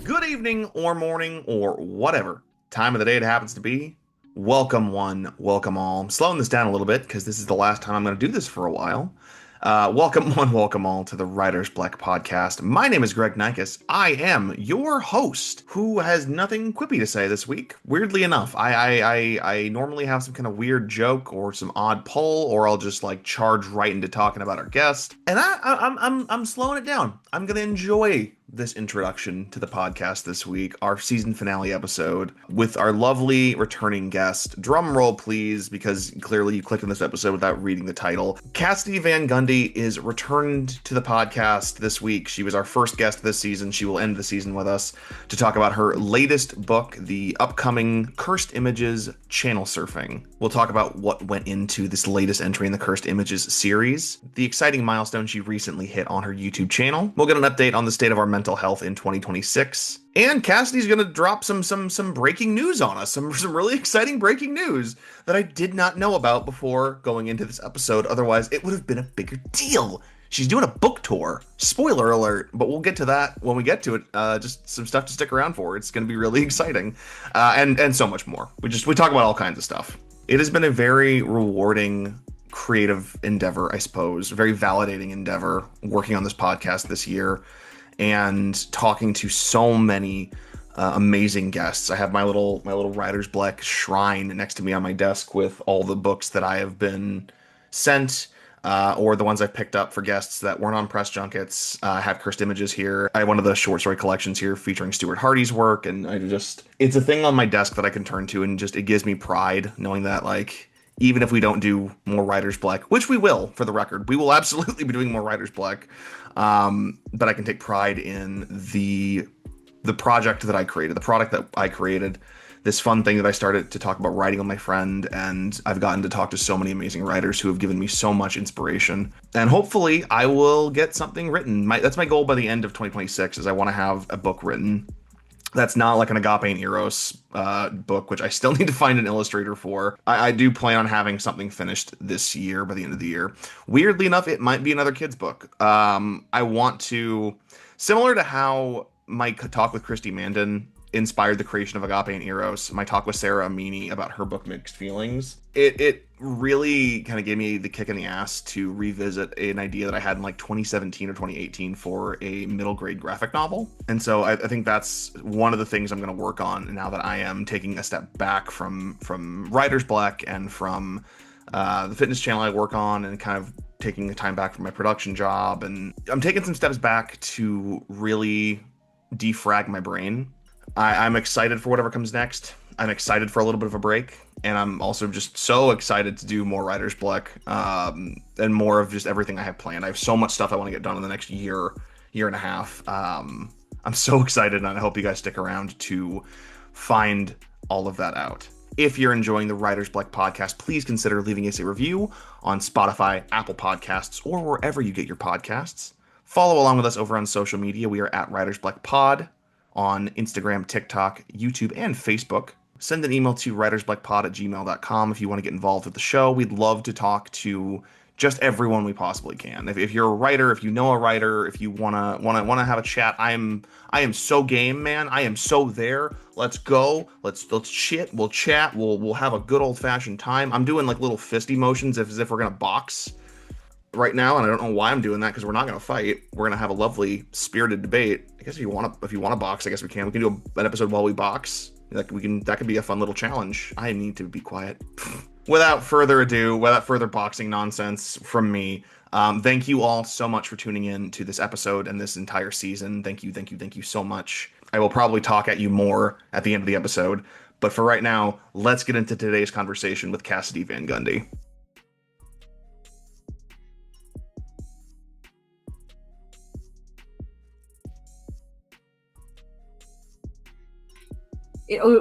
Good evening or morning or whatever time of the day it happens to be. Welcome one, welcome all. I'm slowing this down a little bit because this is the last time I'm going to do this for a while. Welcome one, welcome all to the Writer's Black podcast. My name is Greg Nikas. I am your host who has nothing quippy to say this week. Weirdly enough, I normally have some kind of weird joke or some odd poll, or I'll just like charge right into talking about our guest. And I'm slowing it down. I'm gonna enjoy this introduction to the podcast this week, our season finale episode with our lovely returning guest. Drum roll, please, because clearly you clicked on this episode without reading the title. Kassidy Vangundy is returned to the podcast this week. She was our first guest this season. She will end the season with us to talk about her latest book, the upcoming Cursed Images Channel Surfing. We'll talk about what went into this latest entry in the Cursed Images series, the exciting milestone she recently hit on her YouTube channel. We'll get an update on the state of our mental health in 2026. And Cassidy's going to drop some breaking news on us, some really exciting breaking news that I did not know about before going into this episode. Otherwise, it would have been a bigger deal. She's doing a book tour. Spoiler alert, but we'll get to that when we get to it. Just some stuff to stick around for. It's going to be really exciting, and so much more. We talk about all kinds of stuff. It has been a very rewarding creative endeavor, I suppose, a very validating endeavor working on this podcast this year and talking to so many amazing guests. I have my little Writer's Black shrine next to me on my desk with all the books that I have been sent or the ones I've picked up for guests that weren't on press junkets. I have Cursed Images here. I have one of the short story collections here featuring Stuart Hardy's work, and it's a thing on my desk that I can turn to, and just it gives me pride knowing that, like, even if we don't do more Writer's Black, which we will, for the record, we will absolutely be doing more Writer's Black. But I can take pride in the project that I created, the product that I created, this fun thing that I started to talk about writing with my friend, and I've gotten to talk to so many amazing writers who have given me so much inspiration. And hopefully I will get something written. That's my goal by the end of 2026, is I want to have a book written that's not like an Agape and Eros book, which I still need to find an illustrator for. I do plan on having something finished this year, by the end of the year. Weirdly enough, it might be another kid's book. I want to, similar to how my talk with Christy Mandan inspired the creation of Agape and Eros, my talk with Sarah Amini about her book Mixed Feelings, it really kind of gave me the kick in the ass to revisit an idea that I had in like 2017 or 2018 for a middle grade graphic novel. And so I think that's one of the things I'm going to work on now that I am taking a step back from Writer's Black and from the fitness channel I work on, and kind of taking the time back from my production job. And I'm taking some steps back to really defrag my brain. I'm excited for whatever comes next. I'm excited for a little bit of a break, and I'm also just so excited to do more Writer's Black, and more of just everything I have planned. I have so much stuff I want to get done in the next year and a half. I'm so excited, and I hope you guys stick around to find all of that out. If you're enjoying the Writer's Black podcast, please consider leaving us a review on Spotify, Apple Podcasts, or wherever you get your podcasts. Follow along with us over on social media. We are at Writer's Black Pod on Instagram, TikTok, YouTube, and Facebook. Send an email to writersblackpod@gmail.com if you want to get involved with the show. We'd love to talk to just everyone we possibly can. If you're a writer, if you know a writer, if you wanna have a chat, I am so game, man. I am so there. Let's go. Let's shit. We'll chat. We'll have a good old fashioned time. I'm doing like little fisty motions as if we're gonna box right now, and I don't know why I'm doing that, because we're not going to fight. We're going to have a lovely spirited debate. I guess if you want to box, I guess we can. We can do an episode while we box. Like that could be a fun little challenge. I need to be quiet. Without further ado, without further boxing nonsense from me, thank you all so much for tuning in to this episode and this entire season. Thank you so much. I will probably talk at you more at the end of the episode, but for right now, let's get into today's conversation with Kassidy Vangundy.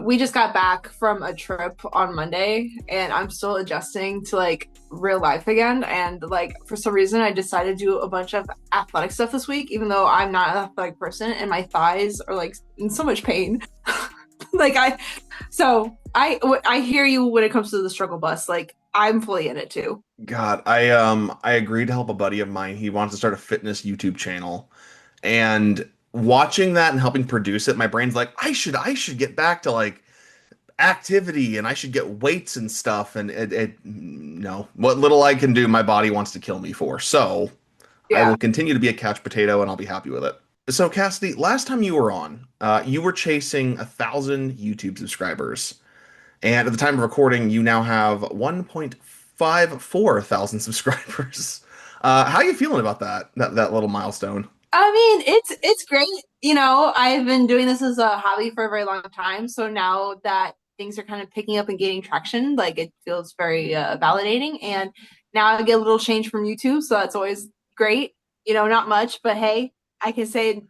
We just got back from a trip on Monday, and I'm still adjusting to like real life again. And like for some reason, I decided to do a bunch of athletic stuff this week, even though I'm not an athletic person, and my thighs are like in so much pain. I hear you when it comes to the struggle bus. Like I'm fully in it too. God, I agreed to help a buddy of mine. He wants to start a fitness YouTube channel, and watching that and helping produce it, my brain's like, I should get back to like activity and I should get weights and stuff. And it no, what little I can do, my body wants to kill me for. So I Yeah. will continue to be a couch potato and I'll be happy with it. So Cassidy, last time you were on, you were chasing 1,000 YouTube subscribers. And at the time of recording, you now have 1.54 thousand subscribers. How are you feeling about that little milestone? I mean, it's great. You know, I've been doing this as a hobby for a very long time. So now that things are kind of picking up and gaining traction, like it feels very validating. And now I get a little change from YouTube, so that's always great. You know, not much, but hey, I can say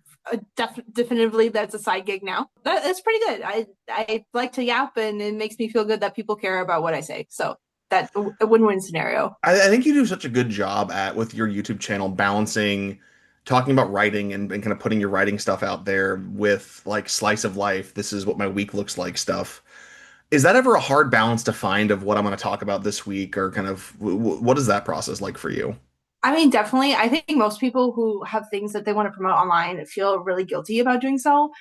definitively that's a side gig now. That's pretty good. I like to yap, and it makes me feel good that people care about what I say. So that a win-win scenario. I think you do such a good job at with your YouTube channel balancing talking about writing and kind of putting your writing stuff out there with like slice of life. This is what my week looks like stuff. Is that ever a hard balance to find of what I'm going to talk about this week, or kind of what is that process like for you? I mean, definitely. I think most people who have things that they want to promote online feel really guilty about doing so,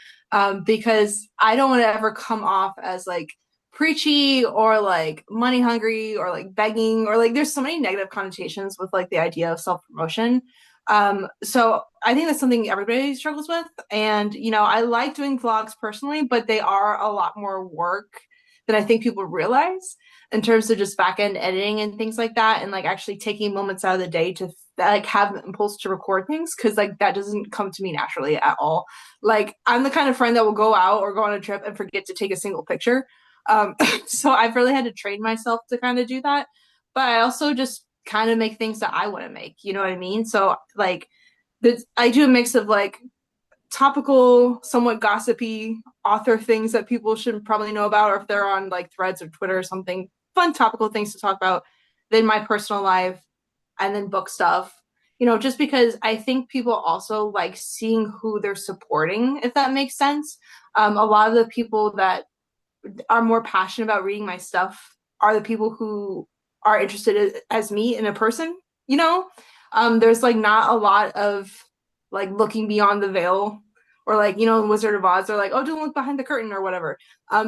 because I don't want to ever come off as like preachy or like money hungry or like begging or like there's so many negative connotations with like the idea of self promotion. So I think that's something everybody struggles with. And, you know, I like doing vlogs personally, but they are a lot more work than I think people realize in terms of just back end editing and things like that, and like actually taking moments out of the day to like have the impulse to record things, because like that doesn't come to me naturally at all. Like I'm the kind of friend that will go out or go on a trip and forget to take a single picture. So I've really had to train myself to kind of do that, but I also just kind of make things that I want to make, you know what I mean? So like I do a mix of like topical, somewhat gossipy author things that people should probably know about, or if they're on like threads or Twitter or something, fun topical things to talk about, then my personal life, and then book stuff. You know, just because I think people also like seeing who they're supporting, if that makes sense. A lot of the people that are more passionate about reading my stuff are the people who are interested as me in a person, you know? There's like not a lot of like looking beyond the veil, or like, you know, Wizard of Oz, they're like, oh, don't look behind the curtain or whatever.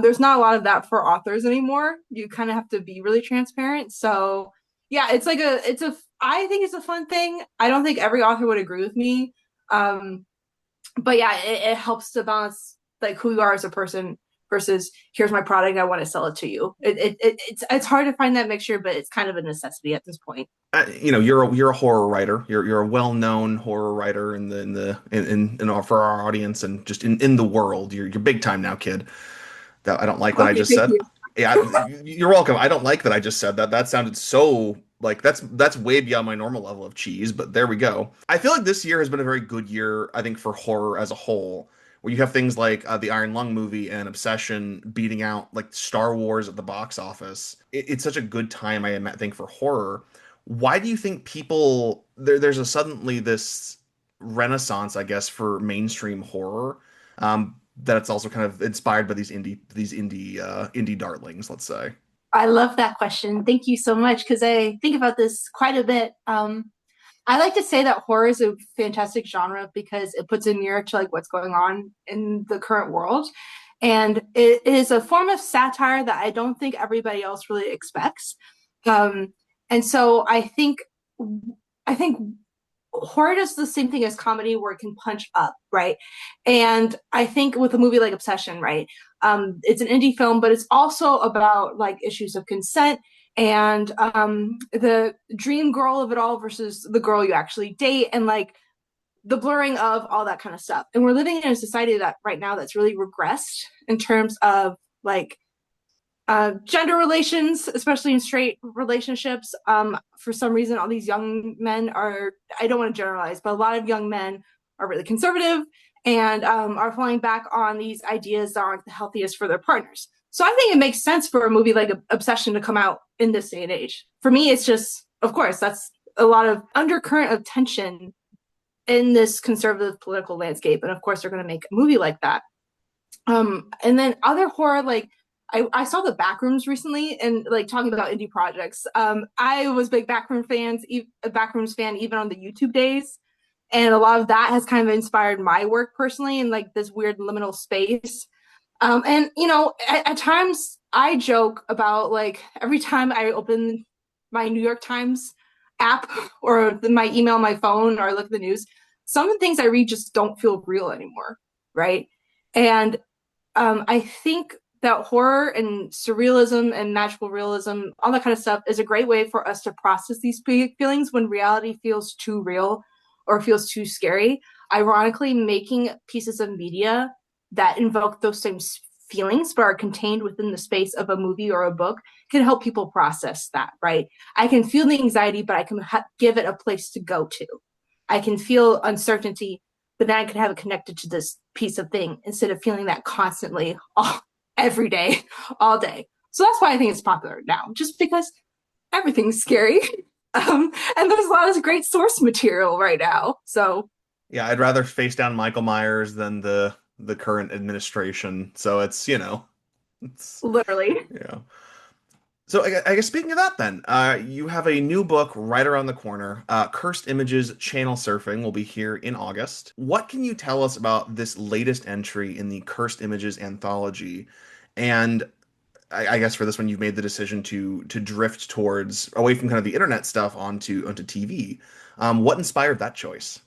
There's not a lot of that for authors anymore. You kind of have to be really transparent. So yeah, I think it's a fun thing. I don't think every author would agree with me. Um, but yeah, it helps to balance like who you are as a person versus here's my product, I want to sell it to you. It's hard to find that mixture, but it's kind of a necessity at this point. You're a horror writer. You're a well-known horror writer for our audience and just in the world. You're big time now, kid. That I don't like that I Okay, just thank said. you. Yeah, you're welcome. I don't like that I just said that. That sounded so like that's way beyond my normal level of cheese, but there we go. I feel like this year has been a very good year, I think, for horror as a whole, where you have things like the Iron Lung movie and Obsession beating out like Star Wars at the box office. It's such a good time, I think, for horror. Why do you think there's a suddenly this renaissance, I guess, for mainstream horror? That it's also kind of inspired by these indie darlings, let's say. I love that question. Thank you so much, because I think about this quite a bit. I like to say that horror is a fantastic genre because it puts a mirror to like what's going on in the current world. And it is a form of satire that I don't think everybody else really expects. Um, and so I think horror does the same thing as comedy where it can punch up, right? And I think with a movie like Obsession, right? It's an indie film, but it's also about like issues of consent and the dream girl of it all versus the girl you actually date, and like the blurring of all that kind of stuff. And we're living in a society that right now that's really regressed in terms of like gender relations, especially in straight relationships. For some reason, all these young men are, I don't want to generalize, but a lot of young men are really conservative and are falling back on these ideas that aren't the healthiest for their partners. So I think it makes sense for a movie like Obsession to come out in this day and age. For me, it's just, of course, that's a lot of undercurrent of tension in this conservative political landscape. And of course, they're going to make a movie like that. And then other horror, like I saw the Backrooms recently, and like talking about indie projects. I was big Backrooms fan even on the YouTube days. And a lot of that has kind of inspired my work personally in like this weird liminal space. And you know, at times I joke about like every time I open my New York Times app or my email on my phone or look at the news, some of the things I read just don't feel real anymore, right? And I think that horror and surrealism and magical realism, all that kind of stuff, is a great way for us to process these feelings when reality feels too real or feels too scary. Ironically, making pieces of media that invoke those same feelings but are contained within the space of a movie or a book can help people process that, right? I can feel the anxiety, but I can give it a place to go to. I can feel uncertainty, but then I could have it connected to this piece of thing instead of feeling that constantly every day, all day. So that's why I think it's popular now, just because everything's scary. And there's a lot of great source material right now. So Yeah, I'd rather face down Michael Myers than the current administration. So it's, it's literally. yeah. So I guess speaking of that, then you have a new book right around the corner. Cursed Images Channel Surfing will be here in August. What can you tell us about this latest entry in the Cursed Images anthology? And I guess for this one, you've made the decision to drift towards away from kind of the internet stuff onto TV. What inspired that choice?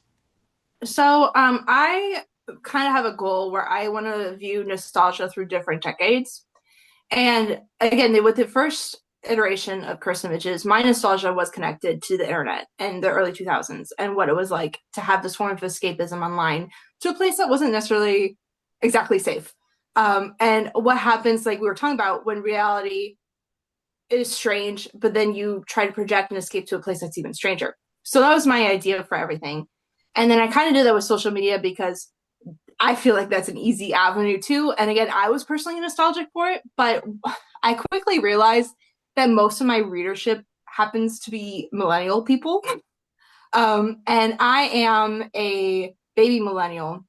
So I kind of have a goal where I want to view nostalgia through different decades. And again, with the first iteration of Curse Images, my nostalgia was connected to the internet and the early 2000s and what it was like to have this form of escapism online to a place that wasn't necessarily exactly safe. And what happens, like we were talking about, when reality is strange, but then you try to project and escape to a place that's even stranger. So that was my idea for everything. And then I kind of did that with social media because I feel like that's an easy avenue too. And again, I was personally nostalgic for it, but I quickly realized that most of my readership happens to be millennial people. And I am a baby millennial.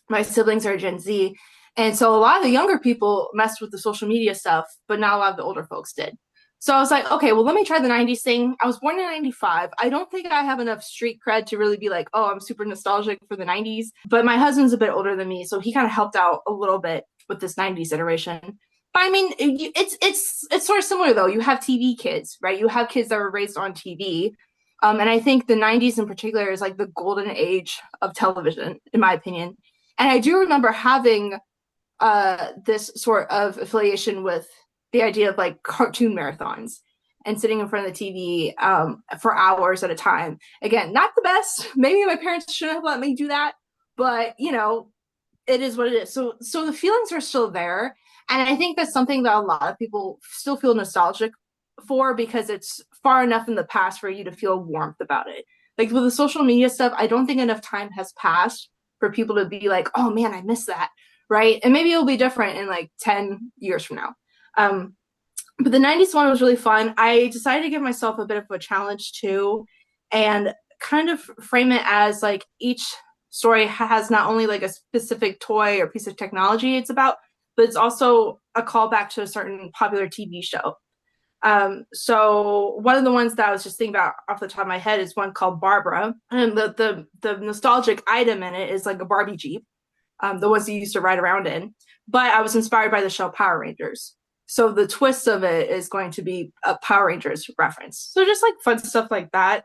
My siblings are Gen Z. And so a lot of the younger people messed with the social media stuff, but not a lot of the older folks did. So I was like, okay, well, let me try the 90s thing. I was born in 95. I don't think I have enough street cred to really be like, oh, I'm super nostalgic for the 90s. But my husband's a bit older than me, so he kind of helped out a little bit with this 90s iteration. But I mean, it's sort of similar though. You have TV kids, right? You have kids that were raised on TV. And I think the 90s in particular is like the golden age of television, in my opinion. And I do remember having this sort of affiliation with the idea of like cartoon marathons and sitting in front of the TV for hours at a time. Again, not the best. Maybe my parents shouldn't have let me do that, but you know, it is what it is. So the feelings are still there, and I think that's something that a lot of people still feel nostalgic for because it's far enough in the past for you to feel warmth about it. Like with the social media stuff, I don't think enough time has passed for people to be like, "Oh man, I miss that." Right? And maybe it'll be different in like 10 years from now. Um, but the 90s one was really fun. I decided to give myself a bit of a challenge too and kind of frame it as like each story has not only like a specific toy or piece of technology it's about, but it's also a callback to a certain popular TV show. So one of the ones that I was just thinking about off the top of my head is one called Barbara, and the nostalgic item in it is like a Barbie Jeep, the ones you used to ride around in. But I was inspired by the show Power Rangers. So the twist of it is going to be a Power Rangers reference. So just like fun stuff like that.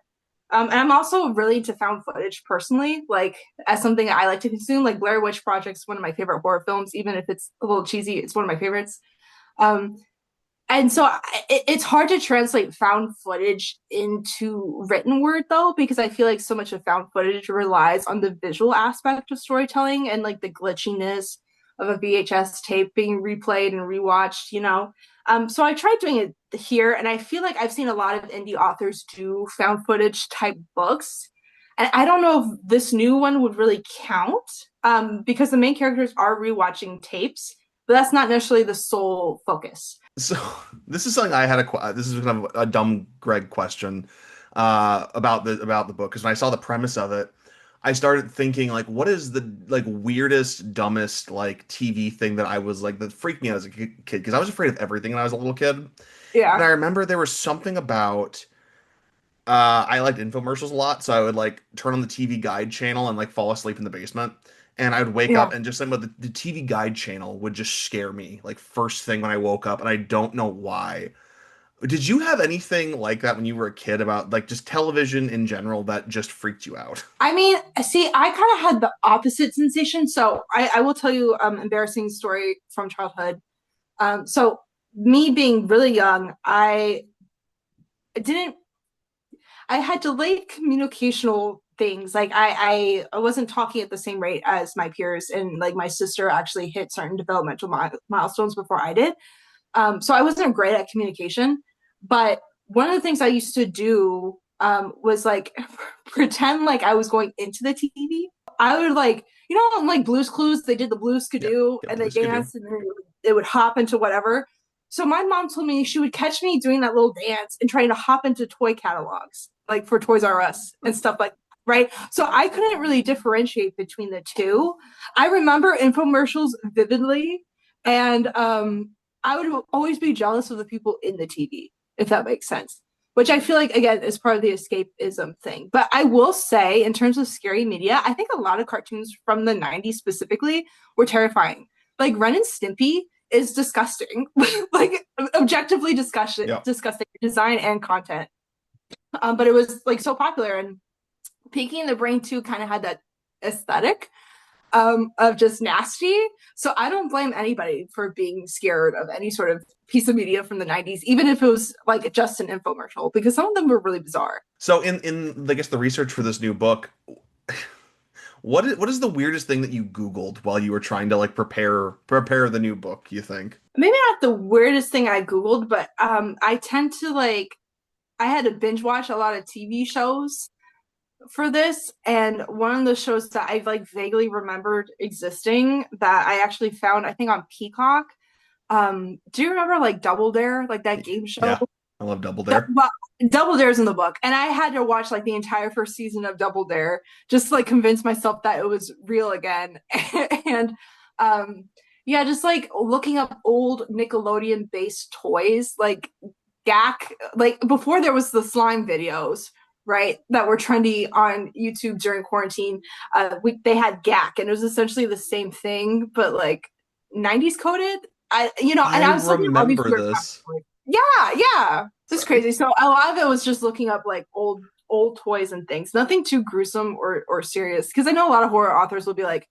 And I'm also really into found footage personally, like as something I like to consume. Like Blair Witch Project's one of my favorite horror films, even if it's a little cheesy. It's one of my favorites. Um, and so it's hard to translate found footage into written word though, because I feel like so much of found footage relies on the visual aspect of storytelling and like the glitchiness of a VHS tape being replayed and rewatched, you know. So I tried doing it here, and I feel like I've seen a lot of indie authors do found footage type books. And I don't know if this new one would really count because the main characters are rewatching tapes, but that's not necessarily the sole focus. So this is something I had this is kind of a dumb Greg question about the book because when I saw the premise of it, I started thinking like, what is the like weirdest, dumbest like TV thing that I was like that freaked me out as a kid because I was afraid of everything when I was a little kid, and I Yeah. remember there was something about I liked infomercials a lot, so I would like turn on the TV guide channel and like fall asleep in the basement. And I would wake Yeah. up and just something about the TV guide channel would just scare me like first thing when I woke up, and I don't know why. Did you have anything like that when you were a kid about like just television in general that just freaked you out? I mean, see, I kind of had the opposite sensation. So I will tell you embarrassing story from childhood. So me being really young, I didn't I had delayed communicational things. Like I wasn't talking at the same rate as my peers, and like my sister actually hit certain developmental milestones before I did. So I wasn't great at communication. But one of the things I used to do was like pretend like I was going into the TV. I would like, like Blue's Clues, they did the Blue's Yeah, Skidoo yeah, and they Blue's Skidoo. danced and then it would hop into whatever. So my mom told me she would catch me doing that little dance and trying to hop into toy catalogs, like for Toys R Us and stuff like that, right? So I couldn't really differentiate between the two. I remember infomercials vividly, and I would always be jealous of the people in the TV, if that makes sense. Which I feel like again is part of the escapism thing. But I will say, in terms of scary media, I think a lot of cartoons from the '90s specifically were terrifying. Like Ren and Stimpy is disgusting, like objectively Yeah. disgusting design and content. But it was like so popular, and Pinky and the Brain too kind of had that aesthetic of just nasty. So I don't blame anybody for being scared of any sort of piece of media from the '90s, even if it was like just an infomercial, because some of them were really bizarre. So in I guess the research for this new book, what is the weirdest thing that you Googled while you were trying to like prepare the new book, you think? Maybe not the weirdest thing I Googled, but I tend to like, I had to binge watch a lot of TV shows for this, and one of the shows that I like vaguely remembered existing that I actually found, I think on Peacock. Do you remember like Double Dare, like that game show? Yeah, I love Double Dare. Well, Double Dare's in the book, and I had to watch like the entire first season of Double Dare just to like convince myself that it was real again. And um, yeah, just like looking up old Nickelodeon based toys, like Gak, like before there was the slime videos, right, that were trendy on YouTube during quarantine. They had Gak, and it was essentially the same thing, but like '90s coded. And I I was looking at all these remember weird. this. Yeah, yeah. It's Sorry. crazy. So a lot of it was just looking up like old toys and things. Nothing too gruesome or serious. Because I know a lot of horror authors will be like,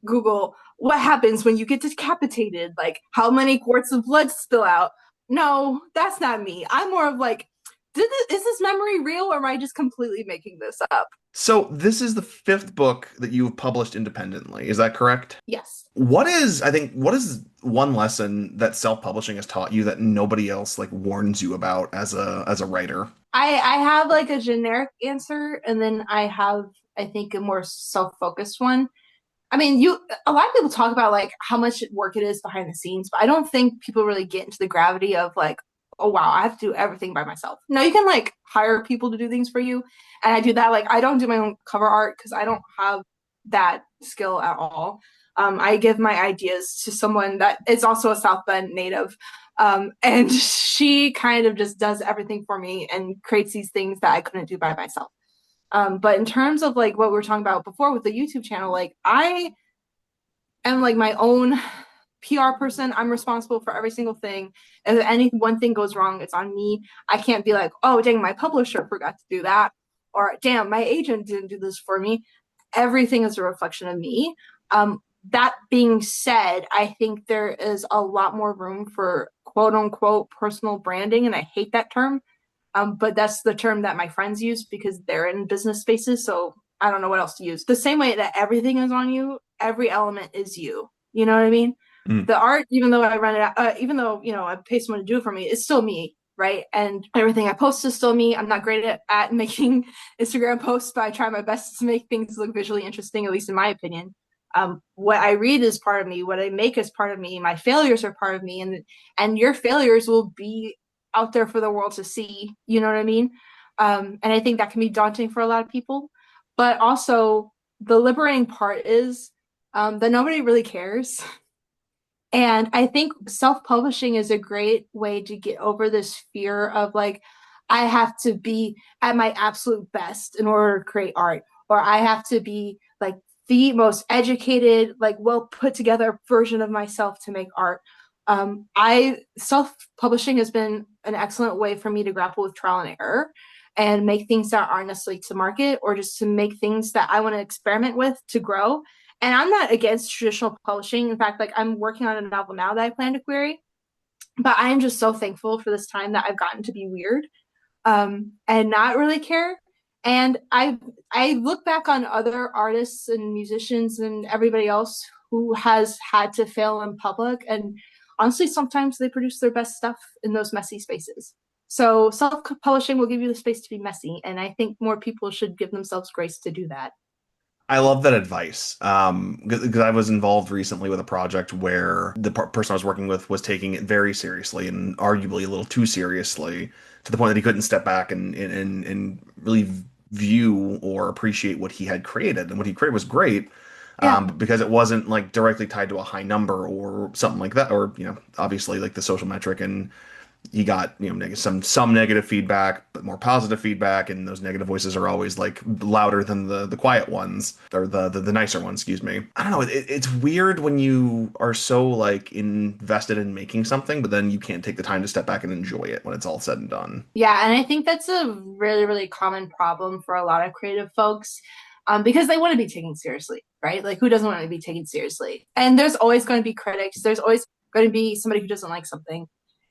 Google what happens when you get decapitated, like how many quarts of blood spill out. No, that's not me. I'm more of like, is this memory real or am I just completely making this up? So this is the fifth book that you've published independently. Is that correct? Yes. What is one lesson that self-publishing has taught you that nobody else like warns you about as a writer? I have like a generic answer, and then I have, I think, a more self-focused one. I mean, a lot of people talk about like how much work it is behind the scenes, but I don't think people really get into the gravity of like, oh wow, I have to do everything by myself. No, you can like hire people to do things for you, and I do that. Like, I don't do my own cover art because I don't have that skill at all. I give my ideas to someone that is also a South Bend native, and she kind of just does everything for me and creates these things that I couldn't do by myself. But in terms of like what we were talking about before with the YouTube channel, like I am like my own PR person. I'm responsible for every single thing. And if any one thing goes wrong, it's on me. I can't be like, oh dang, my publisher forgot to do that, or damn, my agent didn't do this for me. Everything is a reflection of me. That being said, I think there is a lot more room for quote unquote personal branding, and I hate that term. But that's the term that my friends use because they're in business spaces. So I don't know what else to use. The same way that everything is on you, every element is you. You know what I mean? Mm. The art, even though I run it out, even though, I pay someone to do it for me, it's still me, right? And everything I post is still me. I'm not great at making Instagram posts, but I try my best to make things look visually interesting, at least in my opinion. What I read is part of me. What I make is part of me. My failures are part of me, and your failures will be out there for the world to see. You know what I mean? And I think that can be daunting for a lot of people. But also, the liberating part is that nobody really cares. And I think self publishing is a great way to get over this fear of like, I have to be at my absolute best in order to create art, or I have to be like the most educated, like well put together version of myself to make art. I self publishing has been an excellent way for me to grapple with trial and error and make things that aren't necessarily to market, or just to make things that I want to experiment with to grow. And I'm not against traditional publishing. In fact, like I'm working on a novel now that I plan to query, but I am just so thankful for this time that I've gotten to be weird, and not really care. And I look back on other artists and musicians and everybody else who has had to fail in public, and honestly, sometimes they produce their best stuff in those messy spaces. So self-publishing will give you the space to be messy, and I think more people should give themselves grace to do that. I love that advice. Because I was involved recently with a project where the person I was working with was taking it very seriously and arguably a little too seriously to the point that he couldn't step back and really view or appreciate what he had created. And what he created was great, Yeah. but because it wasn't like directly tied to a high number or something like that, or obviously like the social metric, and he got some negative feedback but more positive feedback, and those negative voices are always like louder than the quiet ones, or the nicer ones, excuse me. I don't know, it's weird when you are so like invested in making something but then you can't take the time to step back and enjoy it when it's all said and done. Yeah, and I think that's a really, really common problem for a lot of creative folks, because they want to be taken seriously, right? Like, who doesn't want to be taken seriously? And there's always going to be critics. There's always going to be somebody who doesn't like something.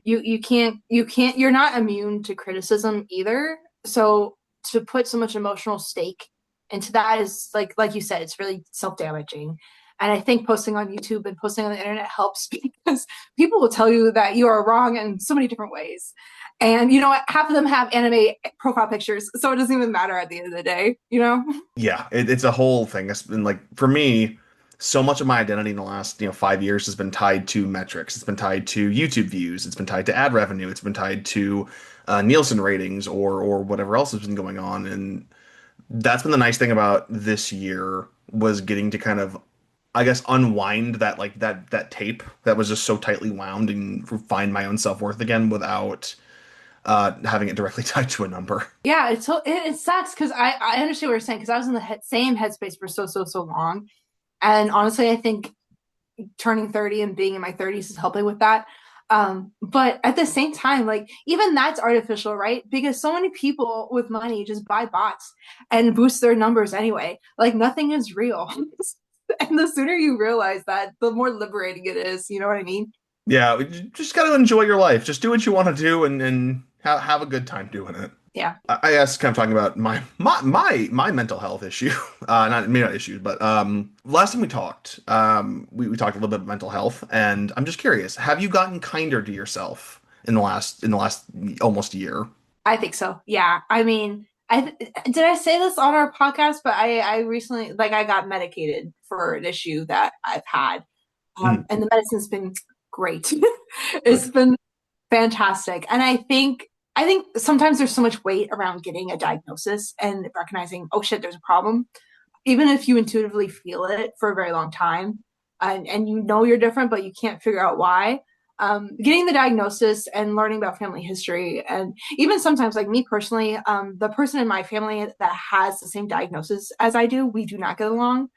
You can't. You're not immune to criticism either. So to put so much emotional stake into that is like you said, it's really self-damaging. And I think posting on YouTube and posting on the internet helps because people will tell you that you are wrong in so many different ways. And you know what? Half of them have anime profile pictures, so it doesn't even matter at the end of the day, you know? Yeah, it's a whole thing. It's been like, for me, so much of my identity in the last 5 years has been tied to metrics. It's been tied to YouTube views. It's been tied to ad revenue. It's been tied to Nielsen ratings or whatever else has been going on. And that's been the nice thing about this year, was getting to kind of, I guess, unwind that tape that was just so tightly wound, and find my own self-worth again without having it directly tied to a number. Yeah, it sucks because I understand what you're saying because I was in the same headspace for so long. And honestly, I think turning 30 and being in my 30s is helping with that. But at the same time, like even that's artificial, right? Because so many people with money just buy bots and boost their numbers anyway. Like nothing is real. And the sooner you realize that, the more liberating it is. You know what I mean? Yeah, you just got to enjoy your life. Just do what you want to do, and have a good time doing it. Yeah. I guess kind of talking about my mental health issue, not maybe not issues, but last time we talked, we talked a little bit about mental health, and I'm just curious, have you gotten kinder to yourself in the last almost year? I think so. Yeah. I mean, I did I say this on our podcast, but I recently like I got medicated for an issue that I've had. Mm, And the medicine's been great. It's good. been fantastic. And I think sometimes there's so much weight around getting a diagnosis and recognizing, oh shit, there's a problem. Even if you intuitively feel it for a very long time, and you know you're different, but you can't figure out why. Getting the diagnosis and learning about family history, and even sometimes, like me personally, the person in my family that has the same diagnosis as I do, we do not get along.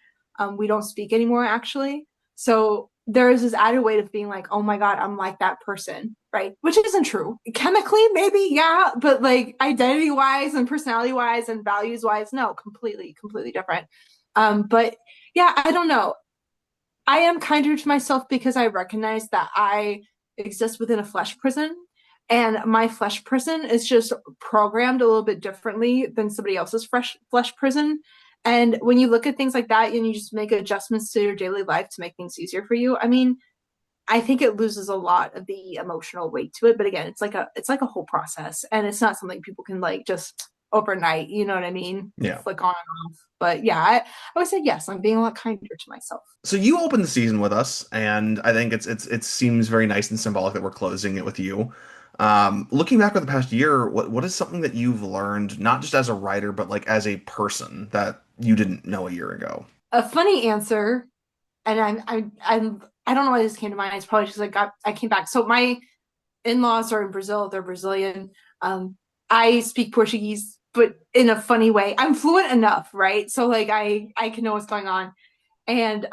We don't speak anymore, actually. So there is this added weight of being like, oh my God, I'm like that person, right? Which isn't true. Chemically, maybe, yeah, but like identity wise and personality wise and values wise, no, completely, completely different. But yeah, I don't know. I am kinder to myself because I recognize that I exist within a flesh prison, and my flesh prison is just programmed a little bit differently than somebody else's flesh prison. And when you look at things like that and you just make adjustments to your daily life to make things easier for you, I mean, I think it loses a lot of the emotional weight to it. But again, it's like a whole process, and it's not something people can like just overnight. You know what I mean? Yeah. Flick on and off. But yeah, I would say yes. I'm being a lot kinder to myself. So you opened the season with us, and I think it seems very nice and symbolic that we're closing it with you. Looking back over the past year, what is something that you've learned, not just as a writer, but like as a person, that you didn't know a year ago? A funny answer, and I don't know why this came to mind. It's probably because I came back. So my in-laws are in Brazil. They're Brazilian. I speak Portuguese, but in a funny way. I'm fluent enough, right? So like I can know what's going on. And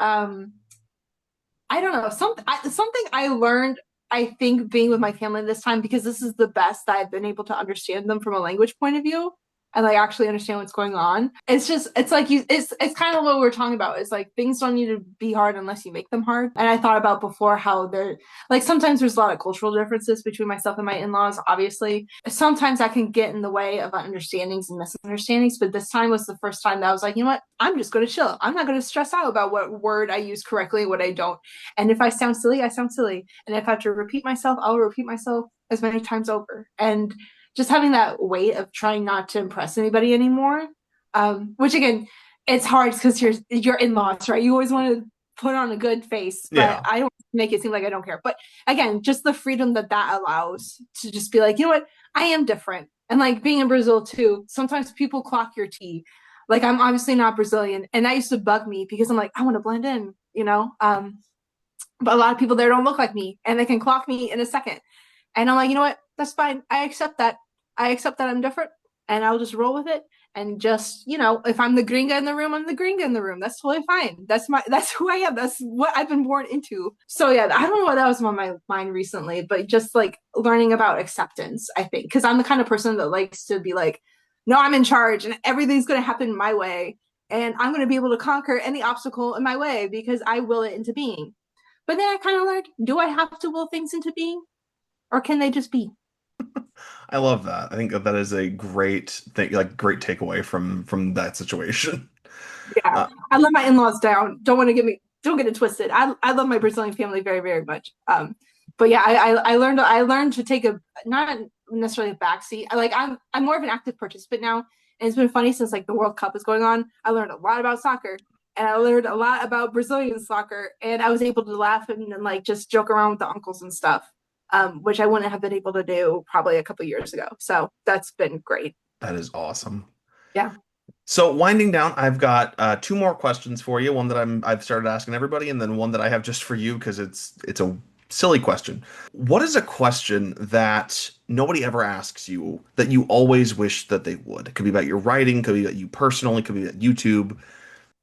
I don't know, something I learned, I think, being with my family this time, because this is the best that I've been able to understand them from a language point of view and like actually understand what's going on. It's just it's like it's kind of what we're talking about. It's like things don't need to be hard unless you make them hard. And I thought about before how they're like sometimes there's a lot of cultural differences between myself and my in-laws, obviously. Sometimes that can get in the way of understandings and misunderstandings, but this time was the first time that I was like, you know what? I'm just going to chill. I'm not going to stress out about what word I use correctly and what I don't. And if I sound silly, I sound silly. And if I have to repeat myself, I'll repeat myself as many times over. And just having that weight of trying not to impress anybody anymore, which again, it's hard because you're in laws, right? You always want to put on a good face, but Yeah. I don't make it seem like I don't care. But again, just the freedom that that allows to just be like, you know what, I am different. And like being in Brazil too, sometimes people clock your tea. Like I'm obviously not Brazilian, and that used to bug me because I'm like, I want to blend in, you know. But a lot of people there don't look like me, and they can clock me in a second. And I'm like, you know what? That's fine. I accept that. I accept that I'm different, and I'll just roll with it. And just, you know, if I'm the gringa in the room, I'm the gringa in the room. That's totally fine. That's who I am. That's what I've been born into. So yeah, I don't know what that was on my mind recently, but just like learning about acceptance, I think, because I'm the kind of person that likes to be like, no, I'm in charge, and everything's gonna happen my way, and I'm gonna be able to conquer any obstacle in my way because I will it into being. But then I kind of learned, do I have to will things into being, or can they just be? I love that. I think that that is a great thing, like great takeaway from that situation. Yeah, Uh, I let my in-laws down. Don't get it twisted. I love my Brazilian family very, very much. But yeah, I learned to take a not necessarily a backseat. I'm more of an active participant now, and it's been funny since like the World Cup is going on. I learned a lot about soccer, and I learned a lot about Brazilian soccer, and I was able to laugh and like just joke around with the uncles and stuff, which I wouldn't have been able to do probably a couple years ago. So that's been great. that is awesome. Yeah. So winding down, I've got two more questions for you. One that I've started asking everybody, and then one that I have just for you because it's a silly question. What is a question that nobody ever asks you that you always wish that they would? It could be about your writing, could be about you personally, could be about YouTube.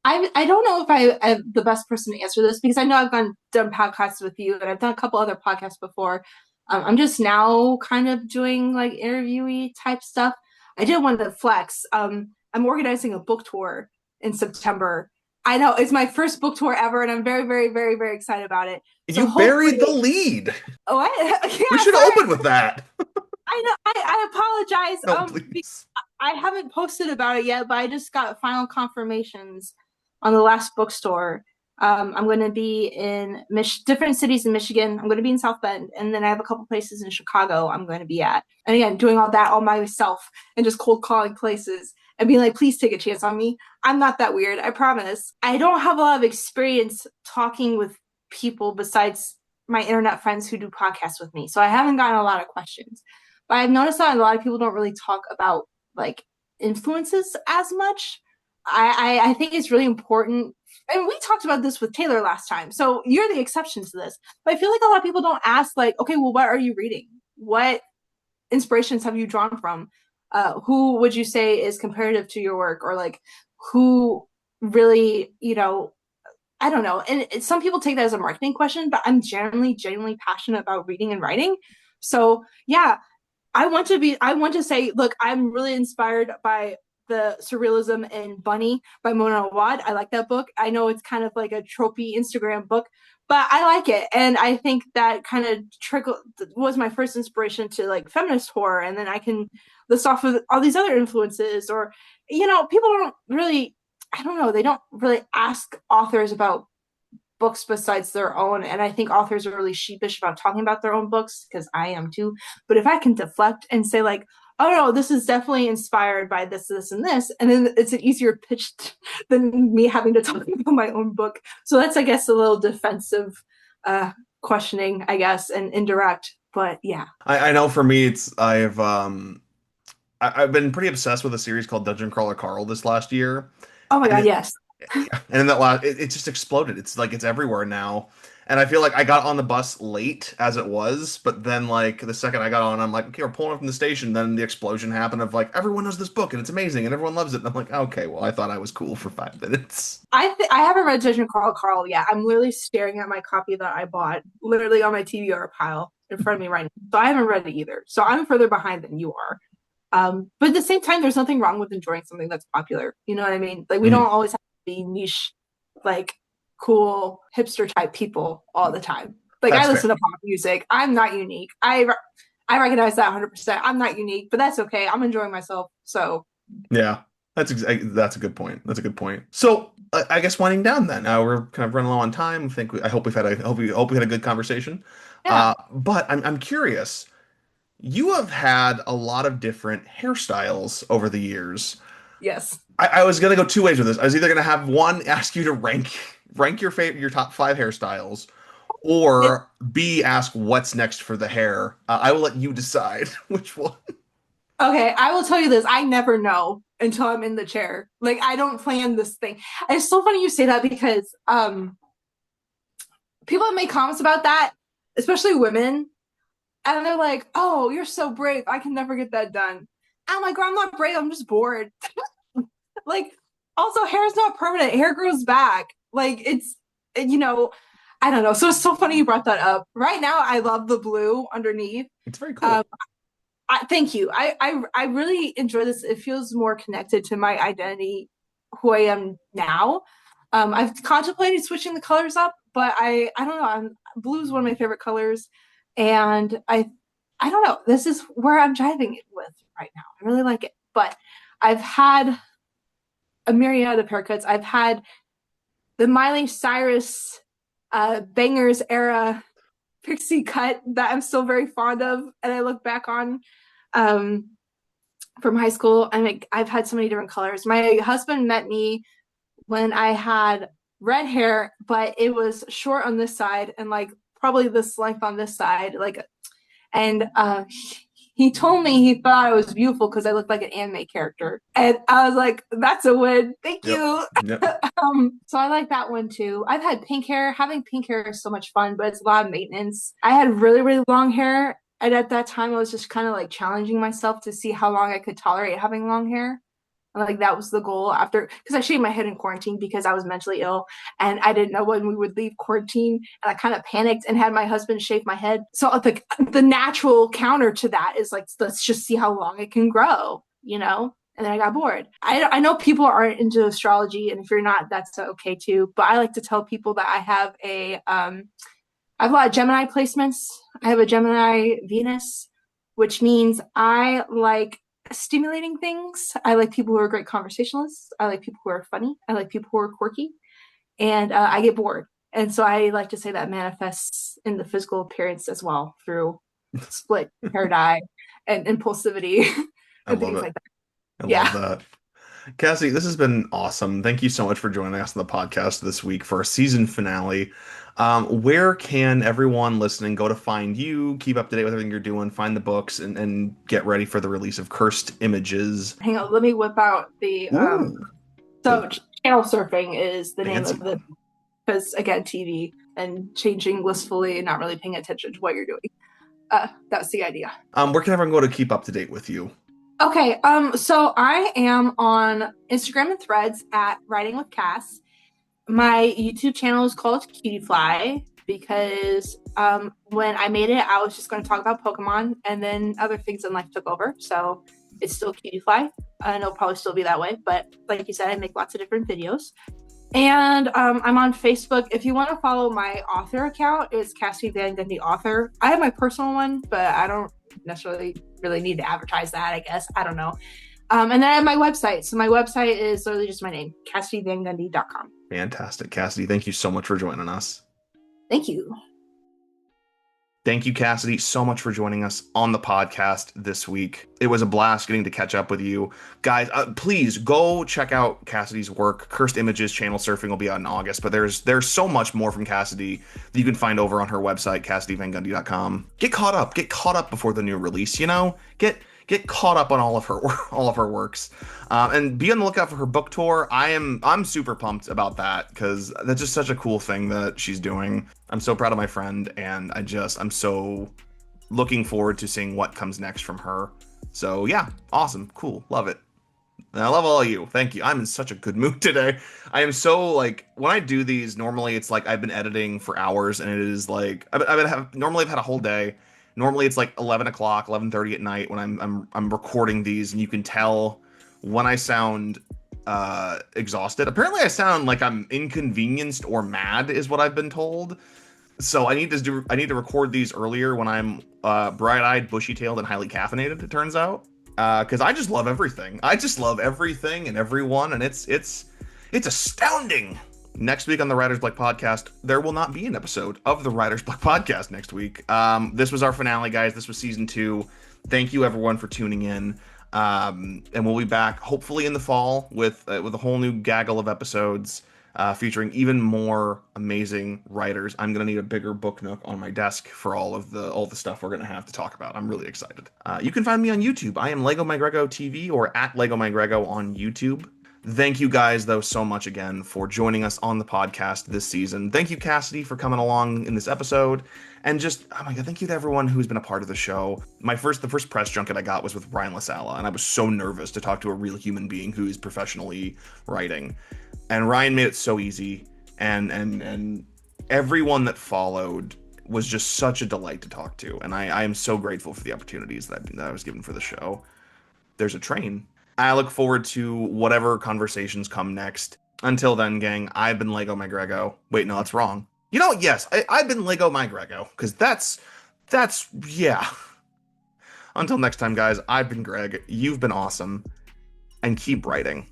I don't know if I'm the best person to answer this because I know done podcasts with you and I've done a couple other podcasts before. I'm just now kind of doing like interviewee type stuff. I did one to flex. I'm organizing a book tour in September. I know it's my first book tour ever, and I'm very, very, very, very excited about it. So You buried the hopefully, lead. what? We Yeah, should sorry. open with that. I know. I apologize. No, please. I haven't posted about it yet, but I just got final confirmations on the last bookstore. I'm going to be in different cities in Michigan. I'm going to be in South Bend, and then I have a couple places in Chicago I'm going to be at. And again, doing all that all myself and just cold calling places and being like, please take a chance on me. I'm not that weird, I promise. I don't have a lot of experience talking with people besides my internet friends who do podcasts with me. So I haven't gotten a lot of questions. But I've noticed that a lot of people don't really talk about like influences as much. I think it's really important. And we talked about this with Taylor last time. So you're the exception to this. But I feel like a lot of people don't ask, like, okay, well, what are you reading? What inspirations have you drawn from? Who would you say is comparative to your work? Or like who really, you know, I don't know. And some people take that as a marketing question, but I'm genuinely passionate about reading and writing. So yeah, I want to say, look, I'm really inspired by the surrealism in Bunny by Mona Awad. I like that book. I know it's kind of like a tropey Instagram book, but I like it. And I think that kind of trickle was my first inspiration to like feminist horror. And then I can list off of all these other influences or, you know, people don't really, I don't know, they don't really ask authors about books besides their own. And I think authors are really sheepish about talking about their own books because I am too. But if I can deflect and say, like, oh no, this is definitely inspired by this, and this, and then it's an easier pitch than me having to talk about my own book. So that's, I guess, a little defensive questioning, I guess, and indirect. But yeah. I know for me, I've been pretty obsessed with a series called Dungeon Crawler Carl this last year, Oh my and God, yes. yeah, and in that last, it just exploded. It's like it's everywhere now, And I feel like I got on the bus late as it was, but then like the second I got on, I'm like, okay, we're pulling up from the station. Then the explosion happened of like everyone knows this book and it's amazing and everyone loves it. And I'm like, okay, well, I thought I was cool for 5 minutes. I haven't read Judgment Call Carl yet. I'm literally staring at my copy that I bought, literally on my TBR pile in front of me right now. So I haven't read it either. So I'm further behind than you are. But at the same time, there's nothing wrong with enjoying something that's popular. You know what I mean? Like we don't Mhm. always have to be niche, like cool hipster type people all the time. Like I That's listen fair. to pop music. I'm not unique. I recognize that 100%. I'm not unique, but that's okay. I'm enjoying myself. So Yeah, that's a good point. That's a good point. So I guess winding down then. We're kind of running low on time. I hope we've had a hope we had a good conversation. yeah, But I'm curious. You have had a lot of different hairstyles over the years. yes. I was gonna go two ways with this. I was either gonna have one ask you to rank your top five hairstyles, It, or B ask what's next for the hair. I will let you decide which one. okay, I will tell you this. I never know until I'm in the chair. Like I don't plan this thing. It's so funny you say that because people have made comments about that, especially women. And they're like, "Oh, you're so brave. I can never get that done." I'm like, "Girl, I'm not brave. I'm just bored." Like, also, hair is not permanent. Hair grows back. Like, you know, I don't know. So it's so funny you brought that up. Right now, I love the blue underneath. It's very Um, cool. thank you. I really enjoy this. It feels more connected to my identity, who I am now. I've contemplated switching the colors up, but I don't know. Blue is one of my favorite colors, and I don't know. This is where I'm driving it with right now. I really like it, but I've had a myriad of haircuts. I've had the Miley Cyrus bangers era pixie cut that I'm still very fond of, and I look back on um, from high school, and I've had so many different colors. My husband met me when I had red hair, but it was short on this side and like probably this length on this side, like, and he told me he thought I was beautiful because I looked like an anime character, and I was like, "That's a win, thank Yep. you." Yep. So I like that one too. I've had pink hair. Having pink hair is so much fun, but it's a lot of maintenance. I had really, really long hair. And at that time, I was just kind of like challenging myself to see how long I could tolerate having long hair. And like that was the goal after, because I shaved my head in quarantine because I was mentally ill and I didn't know when we would leave quarantine. And I kind of panicked and had my husband shave my head. So the natural counter to that is like, let's just see how long it can grow, you know? And then I got bored. I know people aren't into astrology, and if you're not, that's okay too. But I like to tell people that I have a lot of Gemini placements. I have a Gemini Venus, which means I like stimulating things. I like people who are great conversationalists. I like people who are funny. I like people who are quirky, and I get bored. And so I like to say that manifests in the physical appearance as well through split hair dye and impulsivity I and love things it. like that. I love Yeah. that. Cassie, this has been awesome. Thank you so much for joining us on the podcast this week for our season finale. Where can everyone listening go to find you, keep up to date with everything you're doing, find the books, and get ready for the release of Cursed Images? Hang on, let me whip out the Ooh, the so channel surfing is the name fancy of the, one. because again, TV and changing blissfully and not really paying attention to what you're doing. That's the idea. Where can everyone go to keep up to date with you? Okay, so I am on Instagram and Threads at Writing with Cass. My YouTube channel is called Cutie Fly because when I made it, I was just going to talk about Pokemon, and then other things in life took over. So it's still Cutie Fly, and it'll probably still be that way. But like you said, I make lots of different videos. And I'm on Facebook. If you want to follow my author account, it's Kassidy Vangundy author. I have my personal one, but I don't necessarily really need to advertise that, I guess. I don't know. And then I have my website. So my website is literally just my name, KassidyVangundy.com. Fantastic. Cassidy, thank you so much for joining us. Thank you. Thank you, Cassidy, so much for joining us on the podcast this week. It was a blast getting to catch up with you. Guys, please go check out Cassidy's work. Cursed Images channel surfing will be out in August, but there's so much more from Cassidy that you can find over on her website, KassidyVangundy.com. Get caught up before the new release, you know? Get get caught up on all of her all of her works, and be on the lookout for her book tour. I'm super pumped about that because that's just such a cool thing that she's doing. I'm so proud of my friend, and I'm so looking forward to seeing what comes next from her. So yeah, awesome, cool, love it. And I love all of you. Thank you. I'm in such a good mood today. I am so like when I do these, normally it's like I've been editing for hours and it is like normally I've had a whole day. Normally it's like 11 o'clock, 11:30 at night when I'm recording these, and you can tell when I sound exhausted. Apparently I sound like I'm inconvenienced or mad is what I've been told. So I need to record these earlier when I'm bright-eyed, bushy-tailed, and highly caffeinated, it turns out. Because I just love everything. I just love everything and everyone, and it's astounding. Next week on the Writer's Block podcast, there will not be an episode of the Writer's Block podcast next week. This was our finale, guys. This was season 2. Thank you everyone for tuning in. And we'll be back hopefully in the fall with a whole new gaggle of episodes. Featuring even more amazing writers. I'm gonna need a bigger book nook on my desk for all the stuff we're gonna have to talk about. I'm really excited. You can find me on YouTube. I am Lego My Grego TV or at Lego My Grego on YouTube. Thank you guys though so much again for joining us on the podcast this season. Thank you, Kassidy, for coming along in this episode. And just, oh my god, thank you to everyone who's been a part of the show. The first press junket I got was with Ryan LaSala, and I was so nervous to talk to a real human being who is professionally writing. And Ryan made it so easy, and everyone that followed was just such a delight to talk to. And I am so grateful for the opportunities that I was given for the show. There's a train. I look forward to whatever conversations come next. Until then, gang, I've been Lego My Grego. Wait, no, that's wrong. You know what? Yes, I've been Lego My Grego, because yeah. Until next time, guys, I've been Greg. You've been awesome. And keep writing.